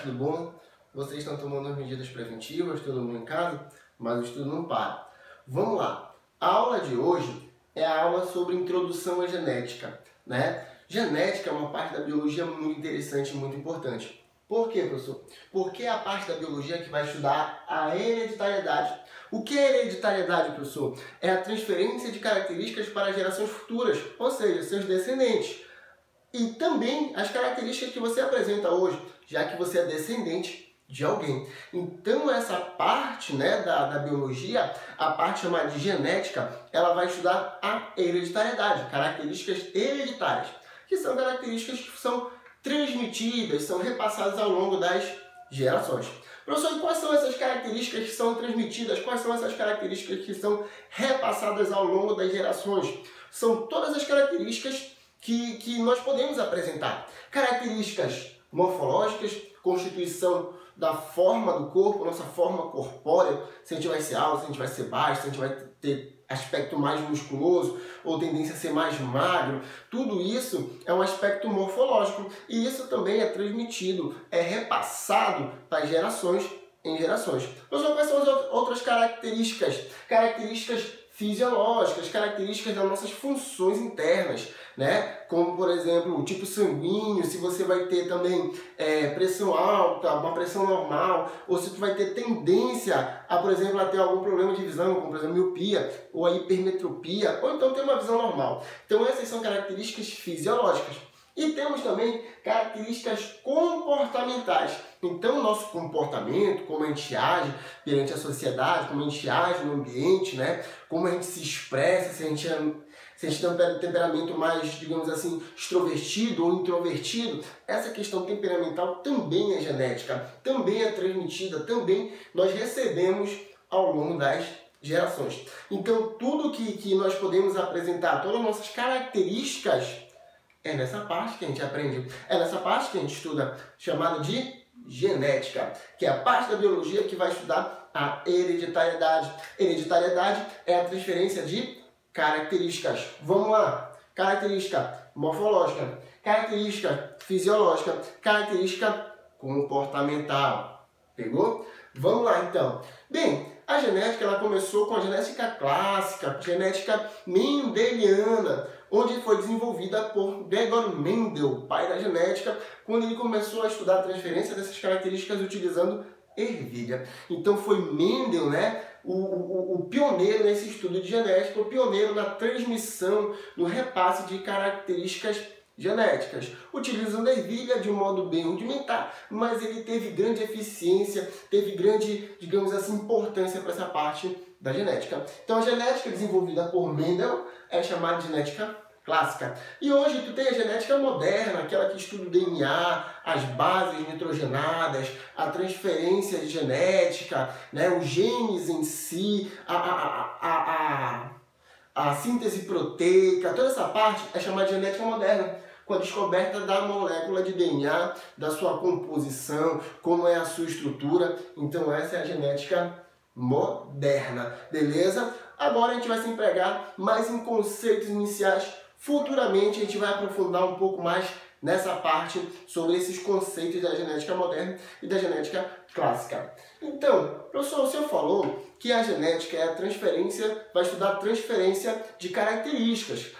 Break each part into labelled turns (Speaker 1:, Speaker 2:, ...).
Speaker 1: tudo bom? Vocês estão tomando as medidas preventivas, todo mundo em casa, mas o estudo não para. Vamos lá. A aula de hoje é a aula sobre introdução à genética, né? Genética é uma parte da biologia muito interessante e muito importante. Por quê, professor? Porque é a parte da biologia que vai estudar a hereditariedade. O que é hereditariedade, professor? É a transferência de características para gerações futuras, ou seja, seus descendentes. E também as características que você apresenta hoje, já que você é descendente de alguém. Então essa parte, né, da biologia, a parte chamada de genética, ela vai estudar a hereditariedade, características hereditárias, que são características que são transmitidas, são repassadas ao longo das gerações. Professor, e quais são essas características que são transmitidas? Quais são essas características que são repassadas ao longo das gerações? São todas as características que nós podemos apresentar. Características morfológicas, constituição da forma do corpo, nossa forma corpórea, se a gente vai ser alto, se a gente vai ser baixo, se a gente vai ter aspecto mais musculoso ou tendência a ser mais magro, tudo isso é um aspecto morfológico e isso também é transmitido, é repassado para gerações em gerações. Professor, quais são as outras características? Características fisiológicas, características das nossas funções internas, né? Como, por exemplo, o tipo sanguíneo, se você vai ter também pressão alta, uma pressão normal, ou se tu vai ter tendência a, por exemplo, a ter algum problema de visão, como, por exemplo, miopia, ou a hipermetropia, ou então ter uma visão normal. Então, essas são características fisiológicas. E temos também características comportamentais. Então, o nosso comportamento, como a gente age perante a sociedade, como a gente age no ambiente, né? Como a gente se expressa, se a gente tem um temperamento mais, digamos assim, extrovertido ou introvertido, essa questão temperamental também é genética, também é transmitida, também nós recebemos ao longo das gerações. Então, tudo que nós podemos apresentar, todas as nossas características, é nessa parte que a gente aprende, é nessa parte que a gente estuda, chamada de genética, que é a parte da biologia que vai estudar a hereditariedade. Hereditariedade é a transferência de características. Vamos lá. Característica morfológica, característica fisiológica, característica comportamental. Pegou? Vamos lá, então. Bem, a genética ela começou com a genética clássica, genética mendeliana, onde foi desenvolvida por Gregor Mendel, pai da genética, quando ele começou a estudar a transferência dessas características utilizando ervilha. Então foi Mendel, né, o pioneiro nesse estudo de genética, o pioneiro na transmissão, no repasse de características genéticas, utilizando a ervilha de um modo bem rudimentar, mas ele teve grande eficiência, teve grande, digamos assim, importância para essa parte da genética. Então a genética desenvolvida por Mendel é chamada de genética clássica. E hoje tu tem a genética moderna, aquela que estuda o DNA, as bases nitrogenadas, a transferência de genética, né, os genes em si, a síntese proteica, toda essa parte é chamada de genética moderna, com a descoberta da molécula de DNA, da sua composição, como é a sua estrutura. Então essa é a genética moderna, beleza? Agora a gente vai se empregar mais em conceitos iniciais. Futuramente a gente vai aprofundar um pouco mais nessa parte sobre esses conceitos da genética moderna e da genética clássica. Então, professor, o senhor falou que a genética é a transferência, vai estudar a transferência de características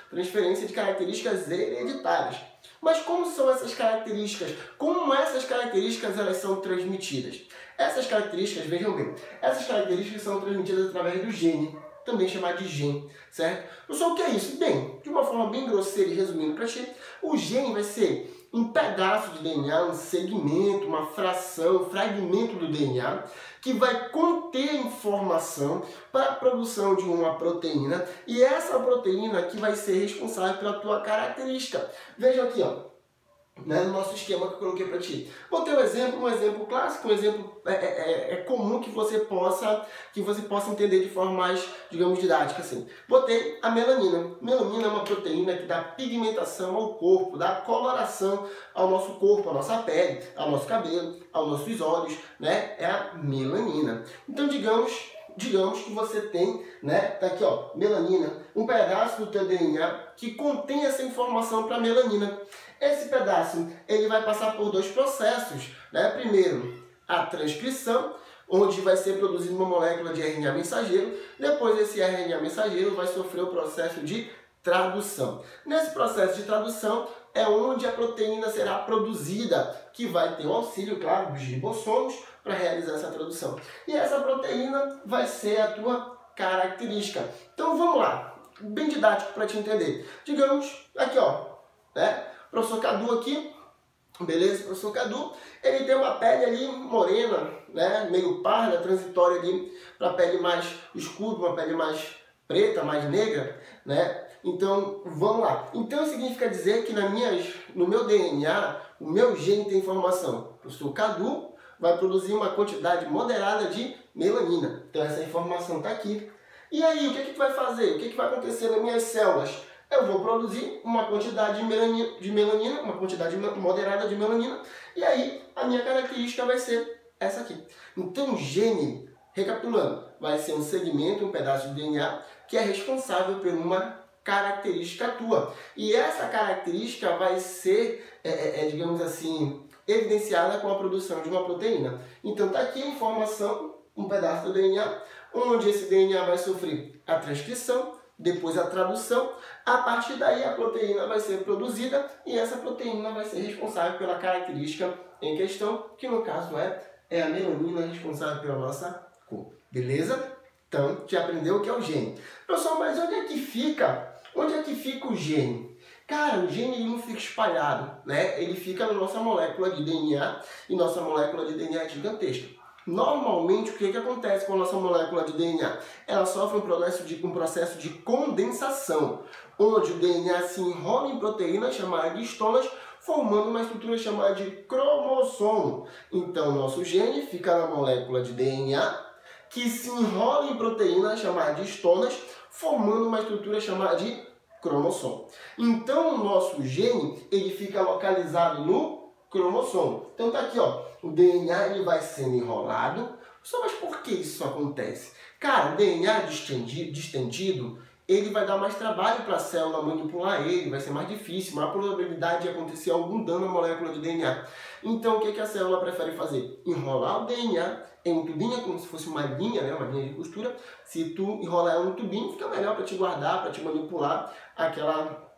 Speaker 1: hereditárias. Mas como são essas características? Como essas características elas são transmitidas? Essas características, vejam bem, essas características são transmitidas através do gene, também chamado de gene, certo? Professor, o que é isso? Bem, de uma forma bem grosseira e resumindo para ti, o gene vai ser um pedaço de DNA, um segmento, uma fração, um fragmento do DNA que vai conter informação para a produção de uma proteína e essa proteína que vai ser responsável pela tua característica. Veja aqui, ó, né, no nosso esquema que eu coloquei para ti. Vou ter um exemplo clássico, um exemplo comum que você possa entender de forma mais, digamos, didática assim. Botei a melanina. Melanina é uma proteína que dá pigmentação ao corpo, dá coloração ao nosso corpo, à nossa pele, ao nosso cabelo, aos nossos olhos, né? É a melanina. Então, digamos, digamos que você tem, né, tá aqui ó, melanina, um pedaço do teu DNA que contém essa informação para melanina. Esse pedaço, ele vai passar por dois processos, né? Primeiro, a transcrição, onde vai ser produzida uma molécula de RNA mensageiro. Depois, esse RNA mensageiro vai sofrer o processo de tradução. Nesse processo de tradução é onde a proteína será produzida, que vai ter o auxílio, claro, dos ribossomos para realizar essa tradução. E essa proteína vai ser a tua característica. Então vamos lá, bem didático para te entender. Digamos, aqui ó, né? Professor Cadu aqui, beleza? Professor Cadu, ele tem uma pele ali morena, né? Meio parda, transitória ali para a pele mais escura, uma pele mais preta, mais negra, né? Então, vamos lá. Então, significa dizer que no meu DNA, o meu gene tem informação. O professor Cadu vai produzir uma quantidade moderada de melanina. Então, essa informação está aqui. E aí, o que tu vai fazer? O que vai acontecer nas minhas células? Eu vou produzir uma quantidade de melanina, uma quantidade moderada de melanina, e aí a minha característica vai ser essa aqui. Então, o gene, recapitulando, vai ser um segmento, um pedaço de DNA, que é responsável por uma característica tua. E essa característica vai ser, digamos assim, evidenciada com a produção de uma proteína. Então, está aqui a informação, um pedaço do DNA, onde esse DNA vai sofrer a transcrição, depois a tradução, a partir daí a proteína vai ser produzida e essa proteína vai ser responsável pela característica em questão, que no caso é a melanina responsável pela nossa cor. Beleza? Então, já aprendeu o que é o gene. Pessoal, mas onde é que fica o gene? Cara, o gene ele não fica espalhado, né? Ele fica na nossa molécula de DNA e nossa molécula de DNA é gigantesca. Normalmente, o que acontece com a nossa molécula de DNA? Ela sofre um processo de condensação, onde o DNA se enrola em proteínas chamadas de histonas, formando uma estrutura chamada de cromossomo. Então, nosso gene fica na molécula de DNA, que se enrola em proteínas chamadas de histonas, formando uma estrutura chamada de cromossomo. Então, o nosso gene ele fica localizado no cromossomo. Então tá aqui, ó, o DNA ele vai sendo enrolado. Só, mas por que isso acontece? Cara, o DNA distendido, ele vai dar mais trabalho para a célula manipular ele, vai ser mais difícil, maior probabilidade de acontecer algum dano à molécula de DNA. Então, o que a célula prefere fazer? Enrolar o DNA em um tubinho, como se fosse uma linha, né? Uma linha de costura. Se tu enrolar ela no tubinho, fica melhor para te guardar, para te manipular aquela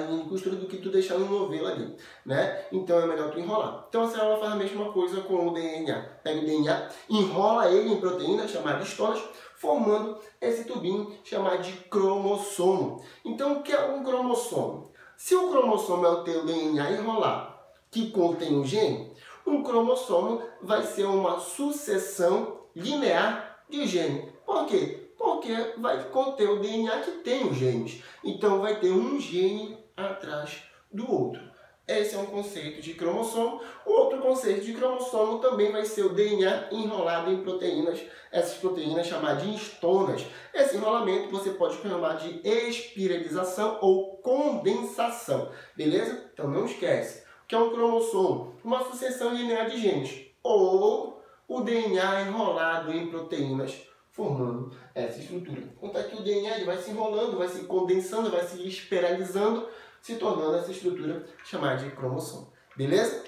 Speaker 1: linha de costura do que tu deixar no novelo ali, né? Então é melhor tu enrolar. Então a célula faz a mesma coisa com o DNA. Pega o DNA, enrola ele em proteínas chamadas histonas, formando esse tubinho chamado de cromossomo. Então o que é um cromossomo? Se o cromossomo é o teu DNA enrolado que contém um gene, um cromossomo vai ser uma sucessão linear de gene. Por quê? Porque vai conter o DNA que tem os genes. Então, vai ter um gene atrás do outro. Esse é um conceito de cromossomo. O outro conceito de cromossomo também vai ser o DNA enrolado em proteínas, essas proteínas chamadas de histonas. Esse enrolamento você pode chamar de espiralização ou condensação. Beleza? Então, não esquece. O que é um cromossomo? Uma sucessão linear de genes. Ou o DNA enrolado em proteínas, formando essa estrutura. Então aqui o DNA ele vai se enrolando, vai se condensando, vai se espiralizando, se tornando essa estrutura chamada de cromossomo. Beleza?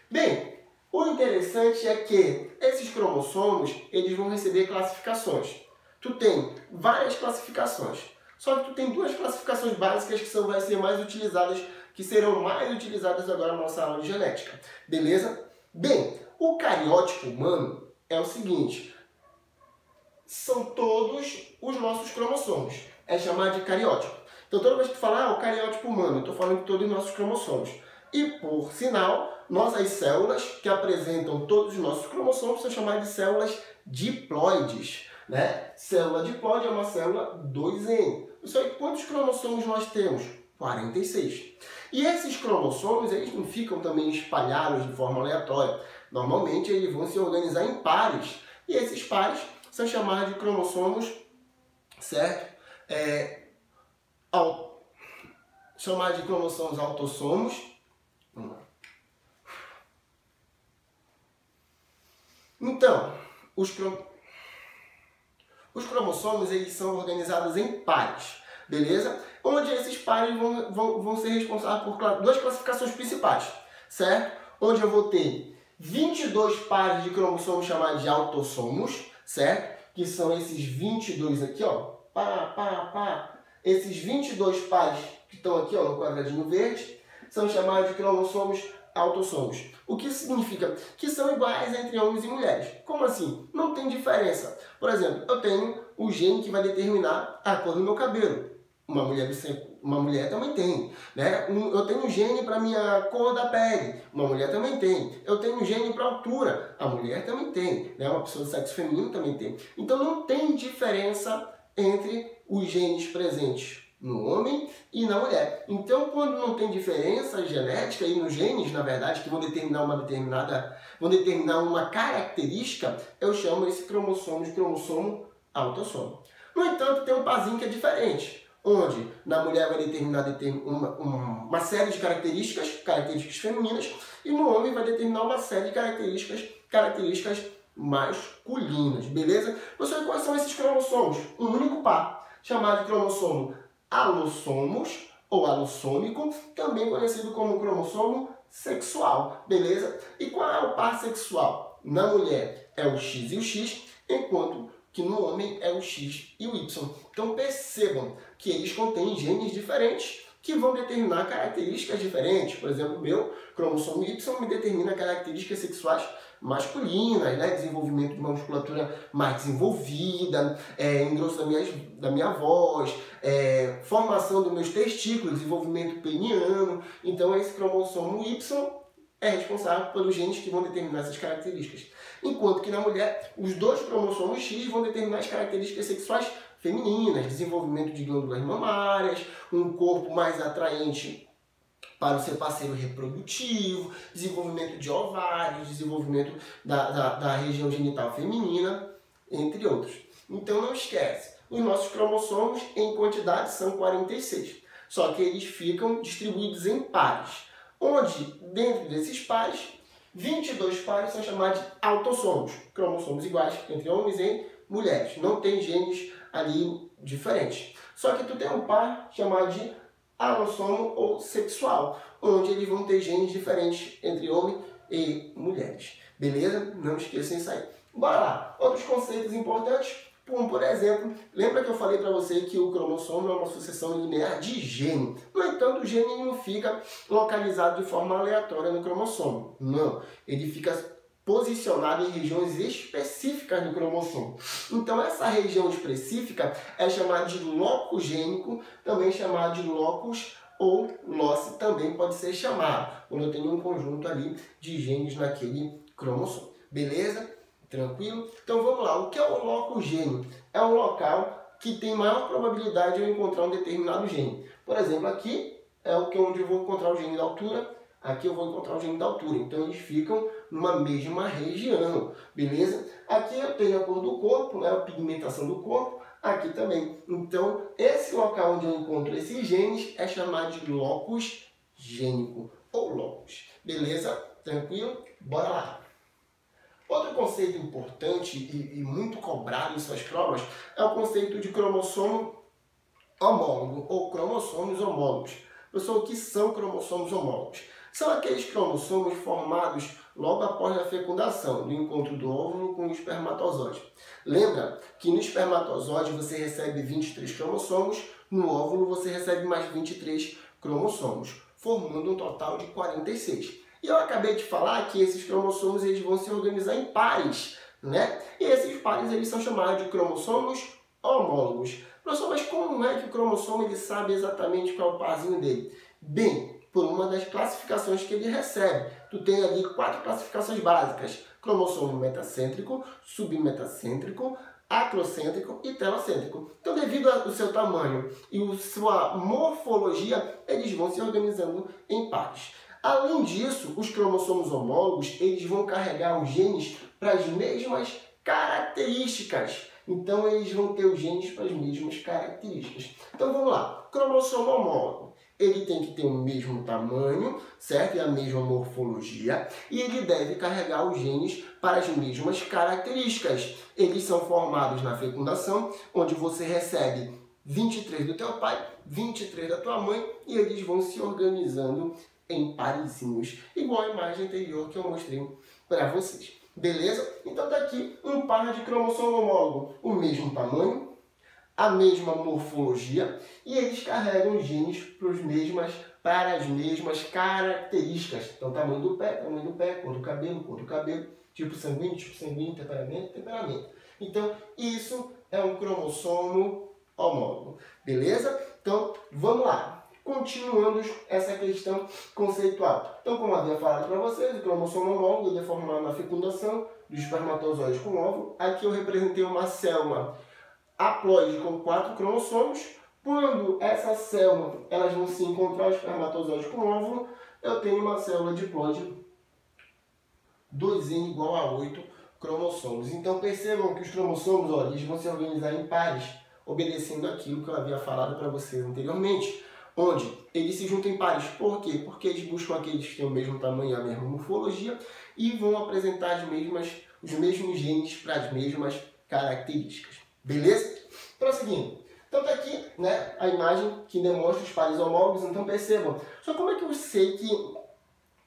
Speaker 1: Bem, o interessante é que esses cromossomos eles vão receber classificações. Tu tem várias classificações, só que tu tem duas classificações básicas que vai ser mais utilizadas, que serão mais utilizadas agora na nossa aula de genética. Beleza? Bem, o cariótipo humano é o seguinte: são todos os nossos cromossomos. É chamado de cariótipo. Então, toda vez que tu fala, o cariótipo humano, eu estou falando de todos os nossos cromossomos. E, por sinal, nossas células que apresentam todos os nossos cromossomos são chamadas de células diploides, né? Célula diploide é uma célula 2N. Só que quantos cromossomos nós temos? 46. E esses cromossomos, eles não ficam também espalhados de forma aleatória. Normalmente, eles vão se organizar em pares. E esses pares são chamados de cromossomos, certo? Chamados de cromossomos autossomos. Vamos lá. Então, os cromossomos eles são organizados em pares, beleza? Onde esses pares vão ser responsáveis por duas classificações principais, certo? Onde eu vou ter 22 pares de cromossomos chamados de autossomos, certo? Que são esses 22 aqui, ó. Esses 22 pares que estão aqui, ó, no quadradinho verde, são chamados de cromossomos autossomos. O que significa? Que são iguais entre homens e mulheres. Como assim? Não tem diferença. Por exemplo, eu tenho o gene que vai determinar a cor do meu cabelo. Uma mulher também tem, né? Eu tenho um gene para a minha cor da pele, uma mulher também tem. Eu tenho um gene para altura, a mulher também tem, né? Uma pessoa do sexo feminino também tem. Então não tem diferença entre os genes presentes no homem e na mulher. Então, quando não tem diferença genética e nos genes, na verdade, que vão determinar uma característica, eu chamo esse cromossomo de cromossomo autossomo. No entanto, tem um parzinho que é diferente, onde na mulher vai determinar uma série de características femininas, e no homem vai determinar uma série de características masculinas, beleza? Professor, quais são esses cromossomos? Um único par, chamado de cromossomo alossomos ou alossômico, também conhecido como cromossomo sexual, beleza? E qual é o par sexual? Na mulher é o X e o X, enquanto que no homem é o X e o Y. Então percebam que eles contêm genes diferentes que vão determinar características diferentes. Por exemplo, o meu cromossomo Y me determina características sexuais masculinas, né? Desenvolvimento de uma musculatura mais desenvolvida, engrosso da minha voz, formação dos meus testículos, desenvolvimento peniano. Então esse cromossomo Y é responsável pelos genes que vão determinar essas características. Enquanto que na mulher, os dois cromossomos X vão determinar as características sexuais femininas, desenvolvimento de glândulas mamárias, um corpo mais atraente para o seu parceiro reprodutivo, desenvolvimento de ovários, desenvolvimento da região genital feminina, entre outros. Então não esquece, os nossos cromossomos em quantidade são 46, só que eles ficam distribuídos em pares, onde dentro desses pares, 22 pares são chamados de autossomos, cromossomos iguais entre homens e mulheres, não tem genes ali diferentes. Só que tu tem um par chamado de alossomo ou sexual, onde eles vão ter genes diferentes entre homens e mulheres. Beleza? Não esqueçam isso aí. Bora lá. Outros conceitos importantes, como por exemplo, lembra que eu falei para você que o cromossomo é uma sucessão linear de gene. No entanto, o gene não fica localizado de forma aleatória no cromossomo. Não. Ele fica posicionado em regiões específicas do cromossomo. Então, essa região específica é chamada de locus gênico, também chamada de locus ou loci também pode ser chamado, quando eu tenho um conjunto ali de genes naquele cromossomo. Beleza? Tranquilo? Então, vamos lá. O que é o locus gênico? É um local que tem maior probabilidade de eu encontrar um determinado gene. Por exemplo, aqui é onde eu vou encontrar o gene da altura, aqui eu vou encontrar o gene da altura. Então, eles ficam numa mesma região, beleza? Aqui eu tenho a cor do corpo, né, a pigmentação do corpo, aqui também. Então, esse local onde eu encontro esses genes é chamado de locus gênico, ou locus. Beleza? Tranquilo? Bora lá! Outro conceito importante e muito cobrado em suas provas é o conceito de cromossomo homólogo, ou cromossomos homólogos. Pessoal, o que são cromossomos homólogos? São aqueles cromossomos formados logo após a fecundação, no encontro do óvulo com o espermatozoide. Lembra que no espermatozoide você recebe 23 cromossomos, no óvulo você recebe mais 23 cromossomos, formando um total de 46. E eu acabei de falar que esses cromossomos eles vão se organizar em pares, né? E esses pares eles são chamados de cromossomos homólogos. Professor, mas como é que o cromossomo ele sabe exatamente qual é o parzinho dele? Bem, por uma das classificações que ele recebe. Tu tem ali 4 classificações básicas: cromossomo metacêntrico, submetacêntrico, acrocêntrico e telocêntrico. Então, devido ao seu tamanho e sua morfologia, eles vão se organizando em pares. Além disso, os cromossomos homólogos eles vão carregar os genes para as mesmas características. Então, eles vão ter os genes para as mesmas características. Então, vamos lá. Cromossomo homólogo. ele tem que ter o mesmo tamanho, certo? E a mesma morfologia, e ele deve carregar os genes para as mesmas características. Eles são formados na fecundação, onde você recebe 23 do teu pai, 23 da tua mãe, e eles vão se organizando em parezinhos, igual a imagem anterior que eu mostrei para vocês. Beleza? Então tá aqui um par de cromossomo homólogo, o mesmo tamanho, a mesma morfologia, e eles carregam os genes para as mesmas características. Então, tamanho do pé, cor do cabelo, tipo sanguíneo, temperamento. Então, isso é um cromossomo homólogo. Beleza? Então, vamos lá. Continuando essa questão conceitual. Então, como eu havia falado para vocês, o cromossomo homólogo é formado na fecundação do espermatozoide com óvulo. Aqui eu representei uma célula haploide com 4 cromossomos. Quando essa célula elas vão se encontrar, o espermatozoide com óvulo, eu tenho uma célula diploide 2N igual a 8 cromossomos. Então percebam que os cromossomos, olha, eles vão se organizar em pares, obedecendo aquilo que eu havia falado para vocês anteriormente, onde eles se juntam em pares. Por quê? Porque eles buscam aqueles que têm o mesmo tamanho e a mesma morfologia e vão apresentar os mesmos genes para as mesmas características. Beleza? Prosseguindo. Então tá aqui, né, a imagem que demonstra os pares homólogos. Então percebam. Só como é que eu sei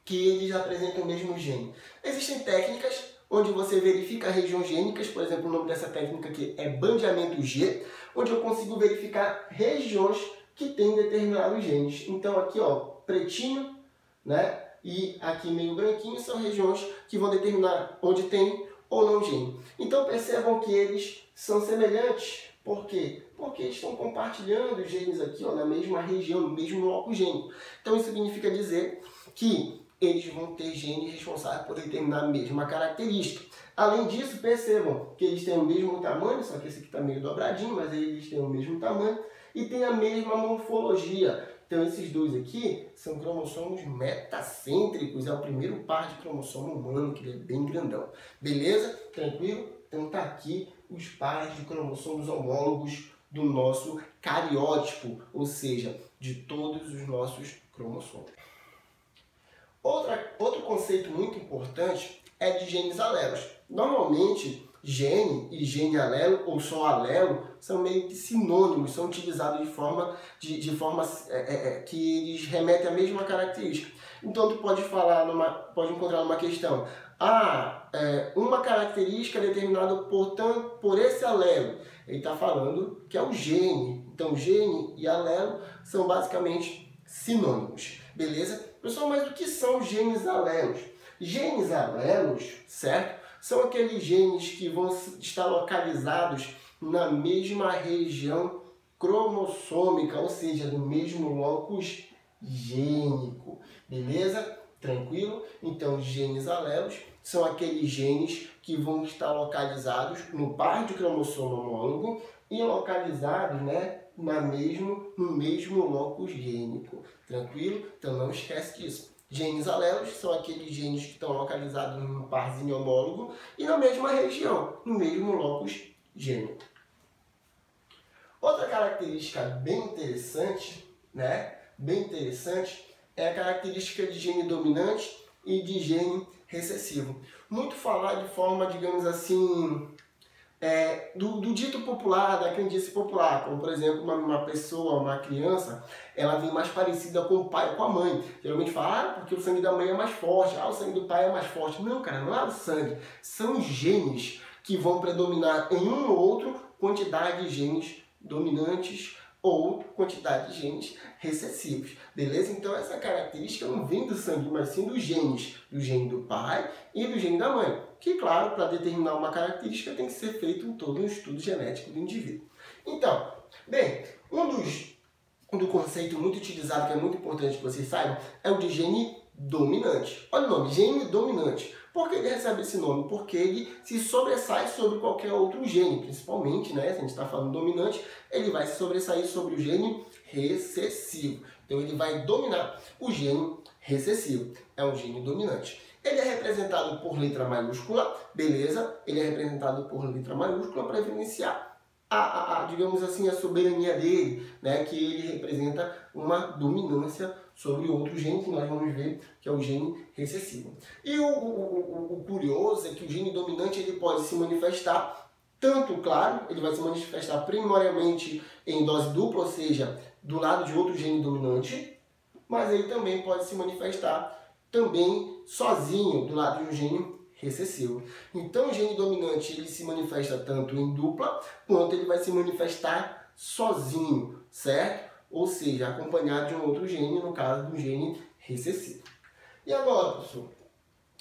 Speaker 1: que eles apresentam o mesmo gene? Existem técnicas onde você verifica regiões gênicas. Por exemplo, o nome dessa técnica aqui é bandeamento G, onde eu consigo verificar regiões que têm determinados genes. Então aqui, ó, pretinho, né, e aqui meio branquinho são regiões que vão determinar onde tem ou não gene. Então percebam que eles são semelhantes. Por quê? Porque estão compartilhando os genes aqui, ó, na mesma região, no mesmo loco gênico. Então isso significa dizer que eles vão ter genes responsáveis por determinar a mesma característica. Além disso, percebam que eles têm o mesmo tamanho, só que esse aqui está meio dobradinho, mas eles têm o mesmo tamanho e têm a mesma morfologia. Então esses dois aqui são cromossomos metacêntricos, é o primeiro par de cromossomo humano, que ele é bem grandão. Beleza? Tranquilo? Então tá aqui os pares de cromossomos homólogos do nosso cariótipo, ou seja, de todos os nossos cromossomos. Outro conceito muito importante é de genes alelos. Normalmente, gene e gene alelo, ou só alelo, são meio que sinônimos, são utilizados de forma que eles remetem à mesma característica. Então, tu pode encontrar numa questão, uma característica determinada por esse alelo. Ele está falando que é o gene. Então, gene e alelo são basicamente sinônimos. Beleza? Pessoal, mas o que são genes alelos? Genes alelos, certo? São aqueles genes que vão estar localizados na mesma região cromossômica, ou seja, no mesmo locus gênico. Beleza? Tranquilo? Então, genes alelos são aqueles genes que vão estar localizados no par de cromossomo homólogo e localizados, né, no mesmo locus gênico. Tranquilo? Então não esquece disso. Genes alelos são aqueles genes que estão localizados num parzinho homólogo e na mesma região, no mesmo locus gênico. Outra característica bem interessante, né, é a característica de gene dominante e de gene recessivo. Muito falar de forma, digamos assim, do dito popular, da crendice popular, como por exemplo uma pessoa, uma criança, ela vem mais parecida com o pai ou com a mãe. Geralmente fala, porque o sangue da mãe é mais forte, o sangue do pai é mais forte. Não, cara, não é o sangue, são os genes que vão predominar em um ou outro quantidade de genes dominantes ou quantidade de genes recessivos, beleza? Então essa característica não vem do sangue, mas sim dos genes, do gene do pai e do gene da mãe, que claro, para determinar uma característica tem que ser feito todo um estudo genético do indivíduo. Então, bem, um conceito muito utilizado, que é muito importante que vocês saibam, é o de gene dominante. Olha o nome, gene dominante. Por que ele recebe esse nome? Porque ele se sobressai sobre qualquer outro gene, principalmente, né? Se a gente está falando dominante, ele vai se sobressair sobre o gene recessivo. Então ele vai dominar o gene recessivo. É um gene dominante. Ele é representado por letra maiúscula, beleza? Ele é representado por letra maiúscula para evidenciar digamos assim, a soberania dele, né? Que ele representa uma dominância sobre outro gene, que nós vamos ver que é o gene recessivo. E o curioso é que o gene dominante ele pode se manifestar tanto, claro, ele vai se manifestar primordialmente em dose dupla, ou seja, do lado de outro gene dominante, mas ele também pode se manifestar também sozinho, do lado de um gene recessivo. Então, o gene dominante ele se manifesta tanto em dupla, quanto ele vai se manifestar sozinho, certo? Ou seja, acompanhado de um outro gene, no caso do gene recessivo. E agora, professor?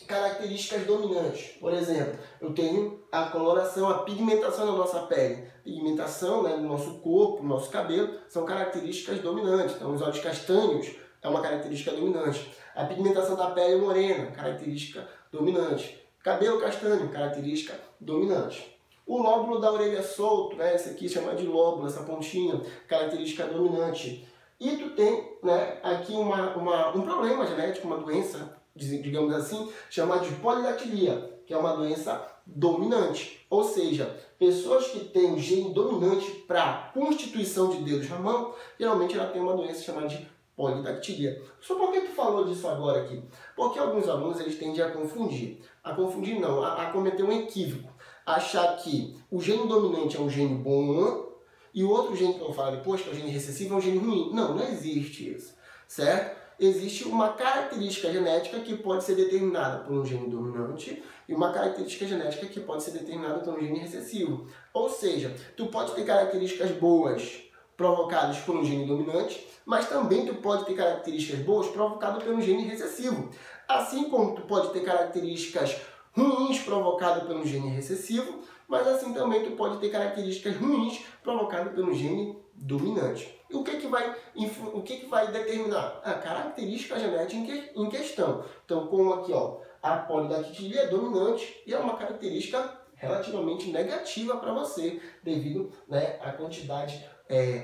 Speaker 1: Características dominantes. Por exemplo, eu tenho a coloração, a pigmentação da nossa pele. Pigmentação, né, do nosso corpo, do nosso cabelo, são características dominantes. Então, os olhos castanhos é uma característica dominante. A pigmentação da pele morena, característica dominante. Cabelo castanho, característica dominante. O lóbulo da orelha solto, né, esse aqui chama de lóbulo, essa pontinha, característica dominante. E tu tem, né, aqui um problema genético, uma doença, digamos assim, chamada de polidactilia, que é uma doença dominante. Ou seja, pessoas que têm um gene dominante para constituição de dedos na mão, geralmente ela tem uma doença chamada de polidactilia. Só por que tu falou disso agora aqui? Porque alguns alunos eles tendem a confundir. A confundir não, a cometer um equívoco. Achar que o gene dominante é um gene bom e o outro gene que eu vou falar depois, que é o gene recessivo, é um gene ruim. Não, não existe isso, certo? Existe uma característica genética que pode ser determinada por um gene dominante e uma característica genética que pode ser determinada por um gene recessivo. Ou seja, tu pode ter características boas provocadas por um gene dominante, mas também tu pode ter características boas provocadas por um gene recessivo. Assim como tu pode ter características ruins provocadas pelo gene recessivo, mas assim também tu pode ter características ruins provocadas pelo gene dominante. E o que vai determinar? A característica genética em questão. Então, como aqui, ó, a polidactilia é dominante e é uma característica relativamente negativa para você, devido, né, à quantidade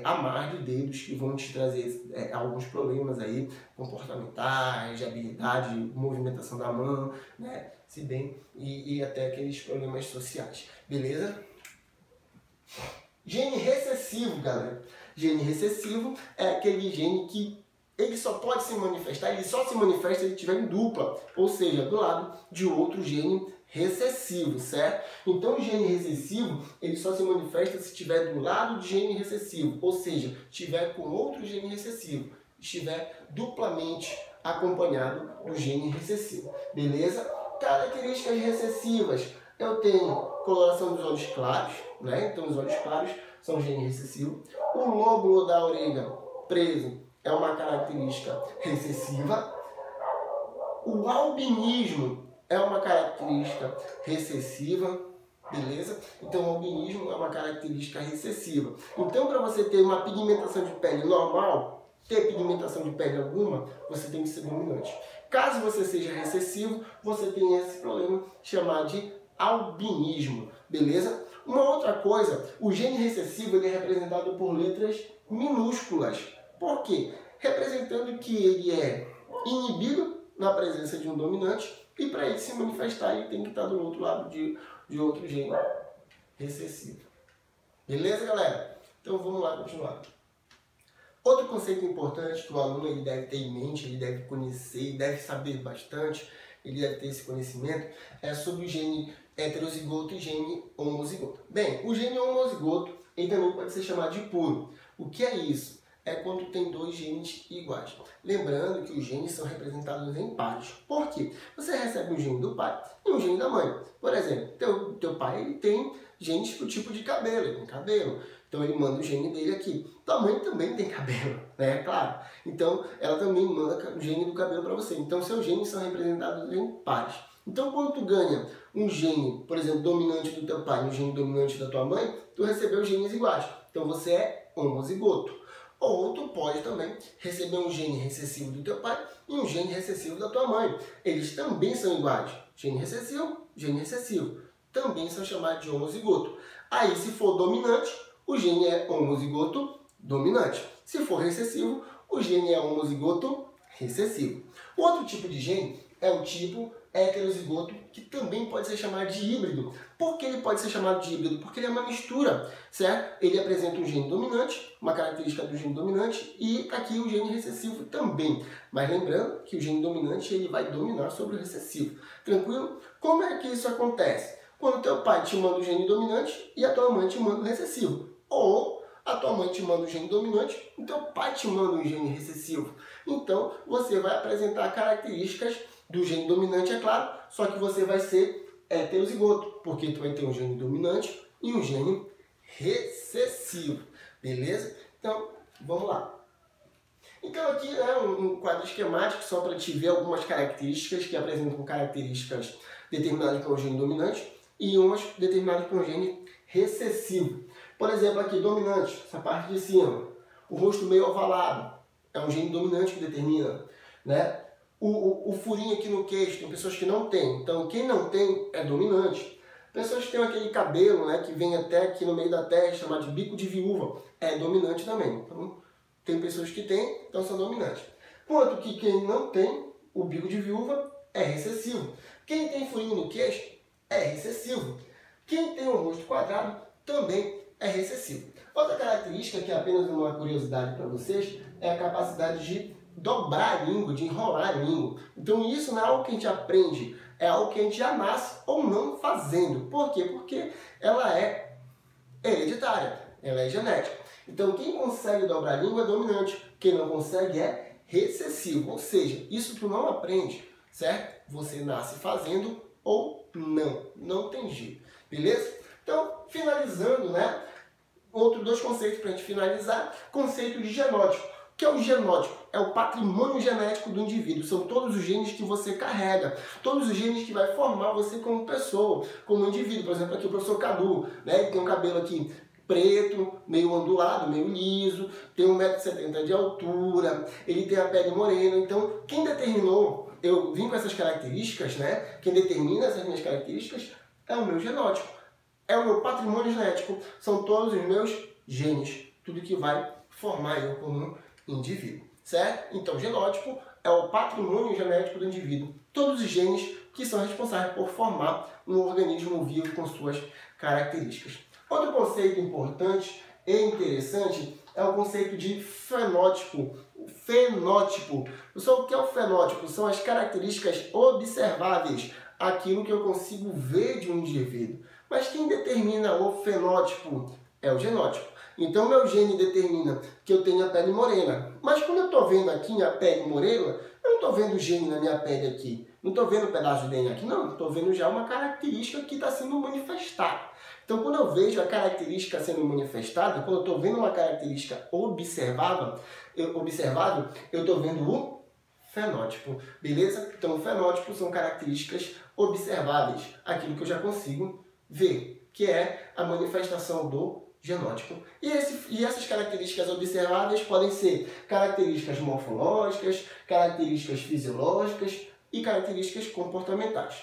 Speaker 1: a mais de dedos que vão te trazer alguns problemas aí comportamentais, de habilidade, de movimentação da mão, né, se bem, e até aqueles problemas sociais, beleza? Gene recessivo, galera. Gene recessivo é aquele gene que ele só pode se manifestar, ele só se manifesta se ele estiver em dupla, ou seja, do lado de outro gene recessivo, certo? Então o gene recessivo, ele só se manifesta se estiver do lado de gene recessivo, ou seja, estiver com outro gene recessivo, estiver duplamente acompanhado do gene recessivo, beleza? Características recessivas, eu tenho coloração dos olhos claros, né? Então os olhos claros são gene recessivo. O lóbulo da orelha preso é uma característica recessiva. O albinismo é uma característica recessiva, beleza? Então, o albinismo é uma característica recessiva. Então, para você ter uma pigmentação de pele normal, ter pigmentação de pele alguma, você tem que ser dominante. Caso você seja recessivo, você tem esse problema chamado de albinismo, beleza? Uma outra coisa, o gene recessivo ele é representado por letras minúsculas. Por quê? Representando que ele é inibido na presença de um dominante e para ele se manifestar ele tem que estar do outro lado de outro gene recessivo. Beleza, galera? Então vamos lá continuar. Outro conceito importante que o aluno ele deve ter em mente, ele deve conhecer, ele deve saber bastante, ele deve ter esse conhecimento, é sobre o gene heterozigoto e gene homozigoto. Bem, o gene homozigoto ele também pode ser chamado de puro. O que é isso? É quando tem dois genes iguais. Lembrando que os genes são representados em pares. Por quê? Você recebe um gene do pai e um gene da mãe. Por exemplo, teu pai ele tem genes para o tipo de cabelo, ele tem cabelo. Então ele manda o gene dele aqui. Tua mãe também tem cabelo, né? Claro. Então ela também manda o gene do cabelo para você. Então seus genes são representados em pares. Então quando tu ganha um gene, por exemplo, dominante do teu pai e um gene dominante da tua mãe, tu recebeu genes iguais. Então você é homozigoto. Ou tu pode também receber um gene recessivo do teu pai e um gene recessivo da tua mãe. Eles também são iguais. Gene recessivo. Também são chamados de homozigoto. Aí, se for dominante, o gene é homozigoto dominante. Se for recessivo, o gene é homozigoto recessivo. Outro tipo de gene é o tipo heterozigoto, que também pode ser chamado de híbrido. Por que ele pode ser chamado de híbrido? Porque ele é uma mistura, certo? Ele apresenta um gene dominante, uma característica do gene dominante, e aqui o gene recessivo também. Mas lembrando que o gene dominante ele vai dominar sobre o recessivo. Tranquilo? Como é que isso acontece? Quando teu pai te manda o gene dominante e a tua mãe te manda o recessivo. Ou a tua mãe te manda o gene dominante e teu pai te manda um gene recessivo. Então, você vai apresentar características do gene dominante, é claro, só que você vai ser heterozigoto, porque tu vai ter um gene dominante e um gene recessivo. Beleza? Então, vamos lá. Então, aqui é um quadro esquemático só para te ver algumas características que apresentam características determinadas para o gene dominante e umas determinadas para o gene recessivo. Por exemplo, aqui, dominante, essa parte de cima. O rosto meio ovalado, é um gene dominante que determina, né? O furinho aqui no queixo, tem pessoas que não têm. Então, quem não tem é dominante. Pessoas que têm aquele cabelo, né, que vem até aqui no meio da testa, chamado de bico de viúva, é dominante também. Então, tem pessoas que têm, então são dominantes. Enquanto que quem não tem o bico de viúva é recessivo. Quem tem furinho no queixo é recessivo. Quem tem o rosto quadrado também é recessivo. Outra característica, que é apenas uma curiosidade para vocês, é a capacidade de dobrar a língua, de enrolar a língua. Então isso não é algo que a gente aprende, é algo que a gente já nasce ou não fazendo. Por quê? Porque ela é hereditária, ela é genética. Então quem consegue dobrar a língua é dominante, quem não consegue é recessivo. Ou seja, isso tu não aprende, certo? Você nasce fazendo ou não tem jeito. Beleza? Então, finalizando, né? Dois conceitos para a gente finalizar. Conceito de genótipo. O que é o genótipo? É o patrimônio genético do indivíduo. São todos os genes que você carrega. Todos os genes que vai formar você como pessoa, como indivíduo. Por exemplo, aqui o professor Cadu, né? Ele tem um cabelo aqui preto, meio ondulado, meio liso, tem 1,70 m de altura, ele tem a pele morena. Então, quem determinou, eu vim com essas características, né? Quem determina essas minhas características é o meu genótipo. É o meu patrimônio genético, são todos os meus genes, tudo que vai formar eu como indivíduo, certo? Então, genótipo é o patrimônio genético do indivíduo, todos os genes que são responsáveis por formar um organismo vivo com suas características. Outro conceito importante e interessante é o conceito de fenótipo. Fenótipo. O que é o fenótipo? São as características observáveis, aquilo que eu consigo ver de um indivíduo. Mas quem determina o fenótipo é o genótipo. Então, meu gene determina que eu tenho a pele morena. Mas quando eu estou vendo aqui minha pele morena, eu não estou vendo o gene na minha pele aqui. Não estou vendo um pedaço de DNA aqui, não. Estou vendo já uma característica que está sendo manifestada. Então, quando eu vejo a característica sendo manifestada, quando eu estou vendo uma característica observável, eu estou vendo o fenótipo, beleza? Então, o fenótipo são características observáveis, aquilo que eu já consigo ver, que é a manifestação do genótipo. E essas características observáveis podem ser características morfológicas, características fisiológicas e características comportamentais.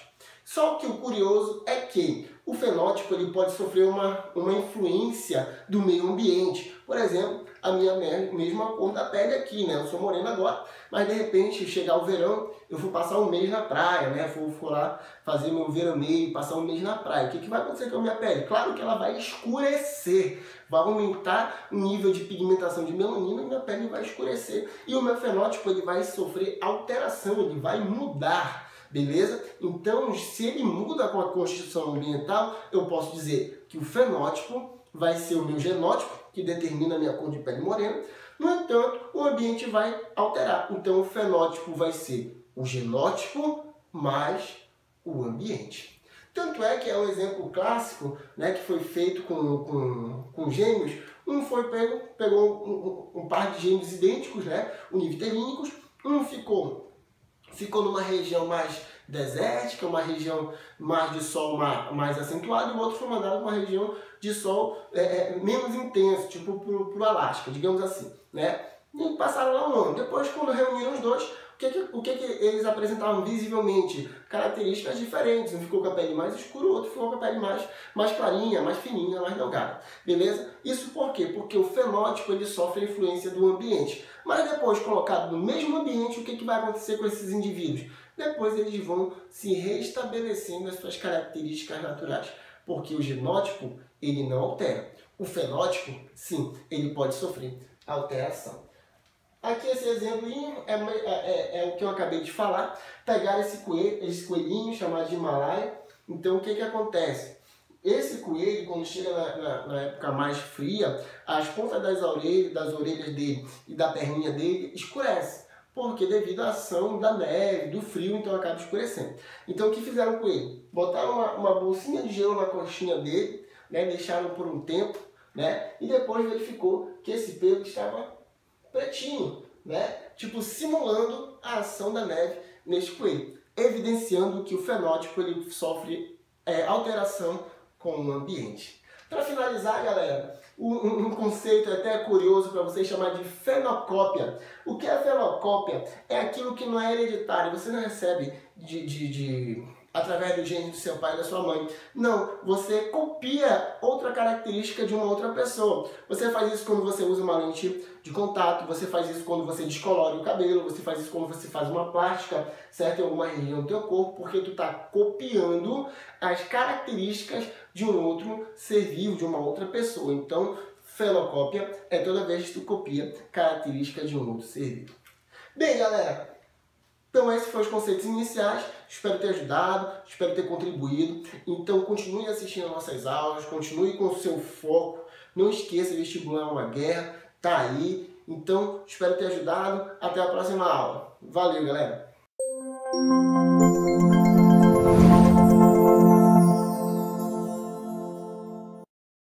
Speaker 1: Só que o curioso é que o fenótipo ele pode sofrer uma influência do meio ambiente. Por exemplo, a minha mesma cor da pele aqui, né? Eu sou moreno agora, mas de repente, chegar o verão, eu vou passar um mês na praia, né? Vou lá fazer meu veraneio, passar um mês na praia. O que vai acontecer com a minha pele? Claro que ela vai escurecer, vai aumentar o nível de pigmentação de melanina e minha pele vai escurecer. E o meu fenótipo ele vai sofrer alteração, ele vai mudar. Beleza? Então, se ele muda com a constituição ambiental, eu posso dizer que o fenótipo vai ser o meu genótipo, que determina a minha cor de pele morena. No entanto, o ambiente vai alterar. Então, o fenótipo vai ser o genótipo mais o ambiente. Tanto é que é um exemplo clássico, né, que foi feito com gêmeos. Um pegou um par de gêmeos idênticos, né, univitelínicos. Um ficou numa região mais desértica, uma região mais de sol mais acentuado, e o outro foi mandado para uma região de sol menos intenso, tipo para o Alasca, digamos assim, né? E passaram lá um ano. Depois, quando reuniram os dois, o que eles apresentavam visivelmente? Características diferentes. Um ficou com a pele mais escura, o outro ficou com a pele mais clarinha, mais fininha, mais delgada. Beleza? Isso por quê? Porque o fenótipo ele sofre a influência do ambiente. Mas depois, colocado no mesmo ambiente, o que vai acontecer com esses indivíduos? depois eles vão se restabelecendo as suas características naturais, porque o genótipo ele não altera. O fenótipo, sim, ele pode sofrer alteração. Aqui esse exemplinho é o que eu acabei de falar. Pegaram esse coelhinho chamado de Himalaia. Então o que acontece? Esse coelho, quando chega na época mais fria, as pontas das orelhas dele e da perninha dele escurecem. Porque devido à ação da neve, do frio, então acaba escurecendo. Então o que fizeram com ele? Botaram uma bolsinha de gelo na coxinha dele, né, deixaram por um tempo, né, e depois verificou que esse pelo estava pretinho, né, tipo simulando a ação da neve neste coelho, evidenciando que o fenótipo ele sofre alteração com o ambiente. Para finalizar, galera, um conceito até curioso para vocês chamar de fenocópia. O que é fenocópia? É aquilo que não é hereditário, você não recebe através do gene do seu pai e da sua mãe. Não, você copia outra característica de uma outra pessoa. Você faz isso quando você usa uma lente de contato, você faz isso quando você descolore o cabelo, você faz isso quando você faz uma plástica, certo? Em alguma região do teu corpo, porque tu está copiando as características de um outro ser vivo, de uma outra pessoa. Então, fenocópia é toda vez que tu copia características de um outro ser vivo. Bem, galera, então esses foram os conceitos iniciais, espero ter ajudado, espero ter contribuído. Então continue assistindo nossas aulas, continue com o seu foco, não esqueça, vestibular é uma guerra, tá aí. Então espero ter ajudado, até a próxima aula. Valeu, galera!